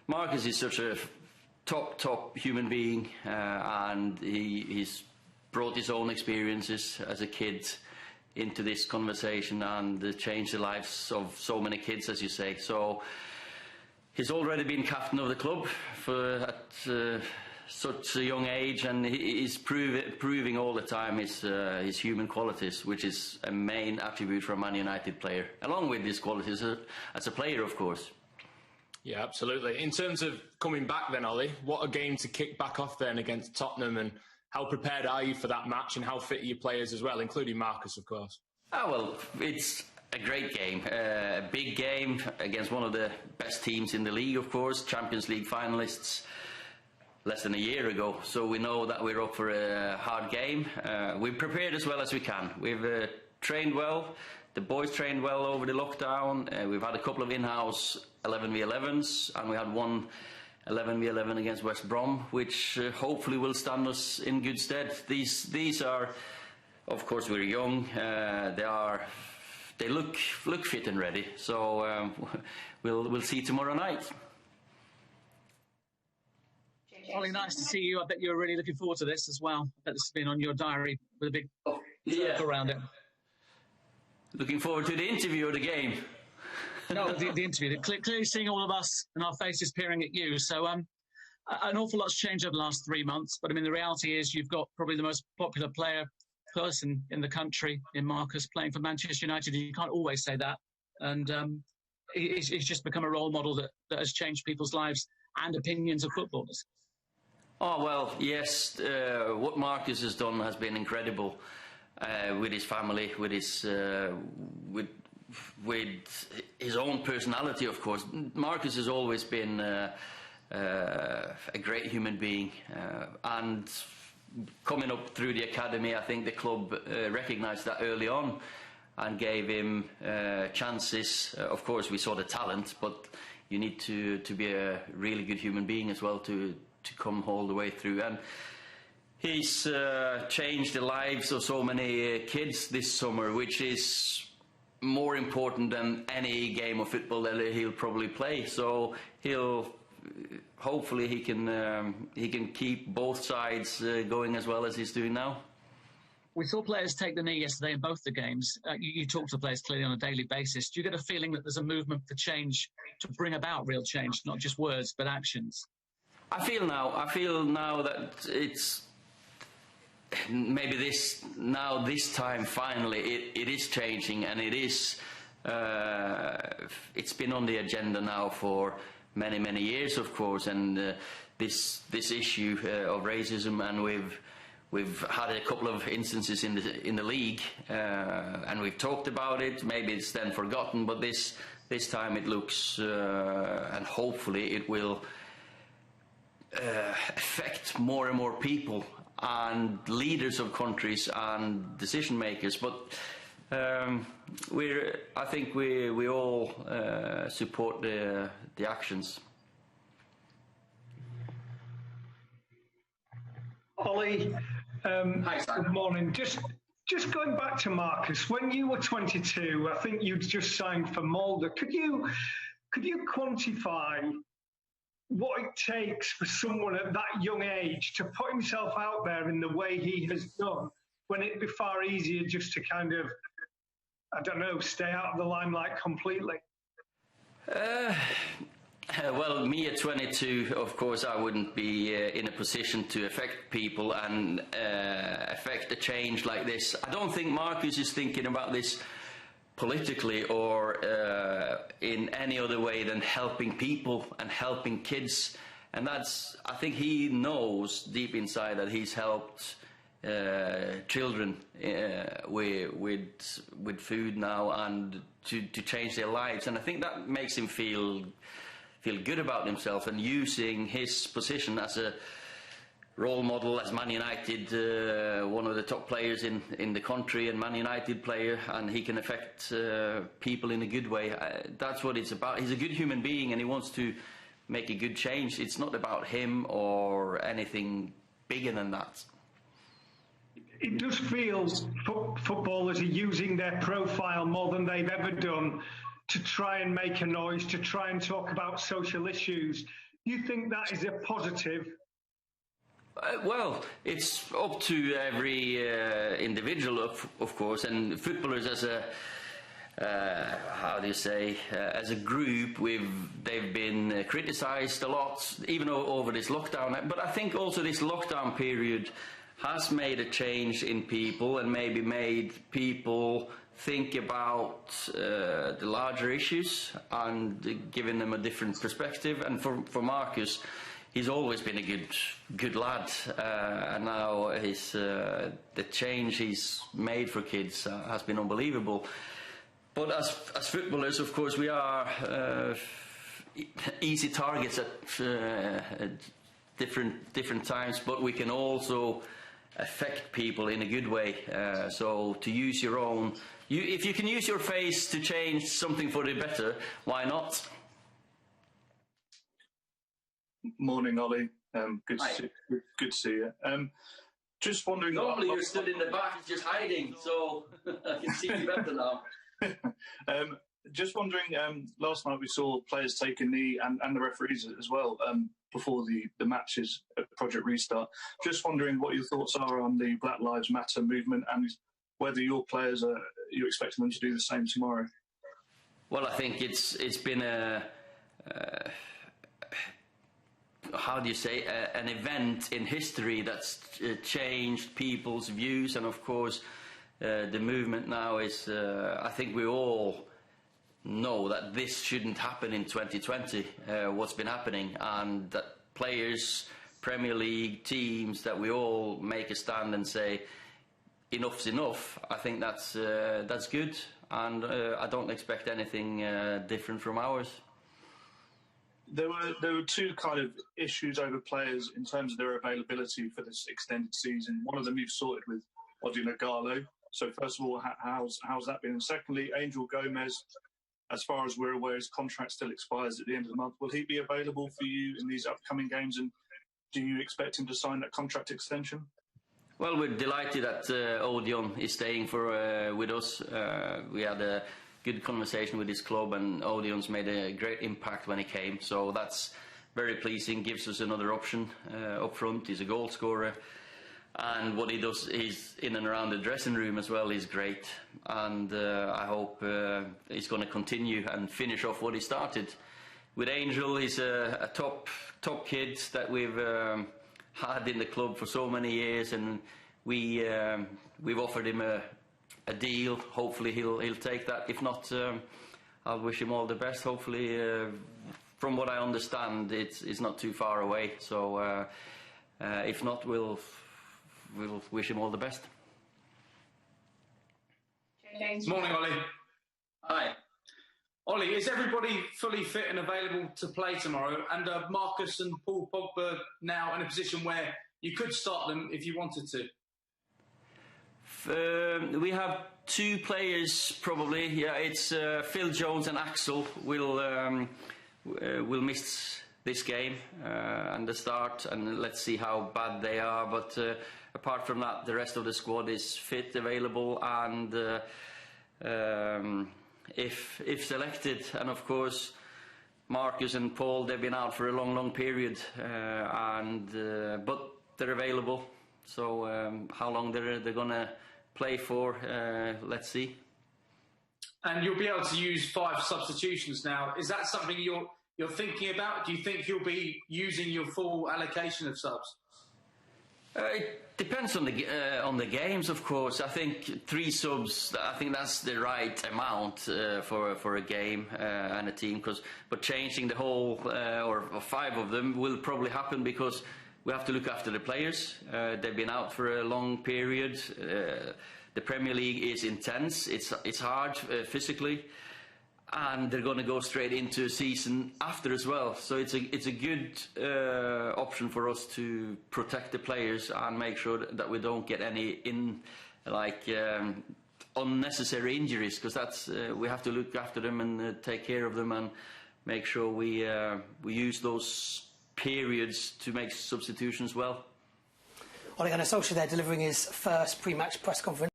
Marcus is such a top human being, and he's brought his own experiences as a kid into this conversation and changed the lives of so many kids, as you say. So he's already been captain of the club at such a young age, and he's proving all the time his human qualities, which is a main attribute for a Man United player, along with his qualities as a player, of course. Yeah, absolutely. In terms of coming back then, Ollie, what a game to kick back off then against Tottenham, and how prepared are you for that match, and how fit are your players as well, including Marcus, of course? Well, it's a great game, a big game against one of the best teams in the league, of course, Champions League finalists less than a year ago. So we know that we're up for a hard game. We've prepared as well as we can. We've trained well. The boys trained well over the lockdown. We've had a couple of in-house 11v11s, and we had one 11v11 against West Brom, which hopefully will stand us in good stead. These are, of course, we're young. They look fit and ready. So we'll see tomorrow night. Ollie, nice to see you. I bet you're really looking forward to this as well. I bet this has been on your diary with a big circle around it. Looking forward to the interview or the game? No, the interview. Clearly seeing all of us and our faces peering at you. So an awful lot's changed over the last 3 months. But I mean, the reality is you've got probably the most popular person in the country in Marcus playing for Manchester United. You can't always say that. And he's just become a role model that has changed people's lives and opinions of footballers. Oh, well, yes. What Marcus has done has been incredible. With his family, with his own personality, of course. Marcus has always been a great human being, and coming up through the academy, I think the club recognised that early on and gave him chances. Of course, we saw the talent, but you need to be a really good human being as well to come all the way through. And he's changed the lives of so many kids this summer, which is more important than any game of football that he'll probably play. So hopefully he can keep both sides going as well as he's doing now. We saw players take the knee yesterday in both the games. You talk to players clearly on a daily basis. Do you get a feeling that there's a movement for change, to bring about real change, not just words but actions? I feel now that it's maybe this time finally it is changing, and it's been on the agenda now for many years, of course, and this issue of racism, and we've had a couple of instances in the league, and we've talked about it. Maybe it's then forgotten, but this time it looks and hopefully it will affect more and more people and leaders of countries and decision makers. But I think we all support the actions. Ollie, Hi, good morning. Just going back to Marcus, when you were 22, I think you'd just signed for Molde. Could you quantify what it takes for someone at that young age to put himself out there in the way he has done, when it'd be far easier just to kind of, I don't know, stay out of the limelight completely? Well, me at 22, of course, I wouldn't be in a position to affect people and affect a change like this. I don't think Marcus is thinking about this politically or in any other way than helping people and helping kids. And I think he knows deep inside that he's helped children with food now, and to change their lives. And I think that makes him feel good about himself, and using his position as a role model, as Man United, one of the top players in the country, and Man United player, and he can affect people in a good way. That's what it's about. He's a good human being, and he wants to make a good change. It's not about him or anything bigger than that. It does feel footballers are using their profile more than they've ever done to try and make a noise, to try and talk about social issues. you think that is a positive? Well, it's up to every individual, of course, and footballers as a how do you say, as a group, they've been criticised a lot, even over this lockdown. But I think also this lockdown period has made a change in people and maybe made people think about the larger issues and giving them a different perspective. And for Marcus, he's always been a good lad, and now the change he's made for kids has been unbelievable. But as footballers, of course, we are easy targets at different times, but we can also affect people in a good way. So to use your own, if you can use your face to change something for the better, why not? Morning, Ollie. Good to see you. Just wondering. Normally you're stood in the back, just hiding, so I can see you better now. Just wondering. Last night we saw players take a knee and the referees as well before the matches Project Restart. Just wondering what your thoughts are on the Black Lives Matter movement and whether your players you're expecting them to do the same tomorrow. Well, I think it's been how do you say, an event in history that's changed people's views, and of course the movement now is, I think we all know that this shouldn't happen in 2020, what's been happening, and that players, Premier League teams, that we all make a stand and say enough's enough. I think that's good, and I don't expect anything different from ours. There were two kind of issues over players in terms of their availability for this extended season. One of them you've sorted with Odion Ighalo. So first of all, how's that been? And secondly, Angel Gomez, as far as we're aware, his contract still expires at the end of the month. Will he be available for you in these upcoming games? And do you expect him to sign that contract extension? Well, we're delighted that Odion is staying with us. We had a good conversation with his club, and Odion's made a great impact when he came. So that's very pleasing, gives us another option up front. He's a goal scorer, and what he does is in and around the dressing room as well is great. And I hope he's going to continue and finish off what he started. With Angel, he's a top kid that we've had in the club for so many years, and we've offered him a deal. Hopefully he'll take that. If not, I'll wish him all the best. Hopefully, from what I understand, it's not too far away. So if not, we'll wish him all the best. Morning, Ollie. Hi. Ollie, is everybody fully fit and available to play tomorrow? And Marcus and Paul Pogba now in a position where you could start them if you wanted to? We have two players probably. Yeah, it's Phil Jones and Axel will miss this game and the start, and let's see how bad they are. But apart from that, the rest of the squad is fit, available, and if selected, and of course Marcus and Paul, they've been out for a long period, but they're available. So how long they're gonna play for, let's see. And you'll be able to use 5 substitutions now. Is that something you're thinking about? Do you think you'll be using your full allocation of subs? It depends on the games, of course. I think 3 subs. I think that's the right amount for a game and a team. But changing the whole or 5 of them will probably happen because we have to look after the players. They've been out for a long period. The Premier League is intense. It's hard physically, and they're going to go straight into a season after as well. So it's a good option for us to protect the players and make sure that we don't get any unnecessary injuries, because that's we have to look after them and take care of them and make sure we use those periods to make substitutions well. Ole Gunnar Solskjaer there delivering his first pre-match press conference.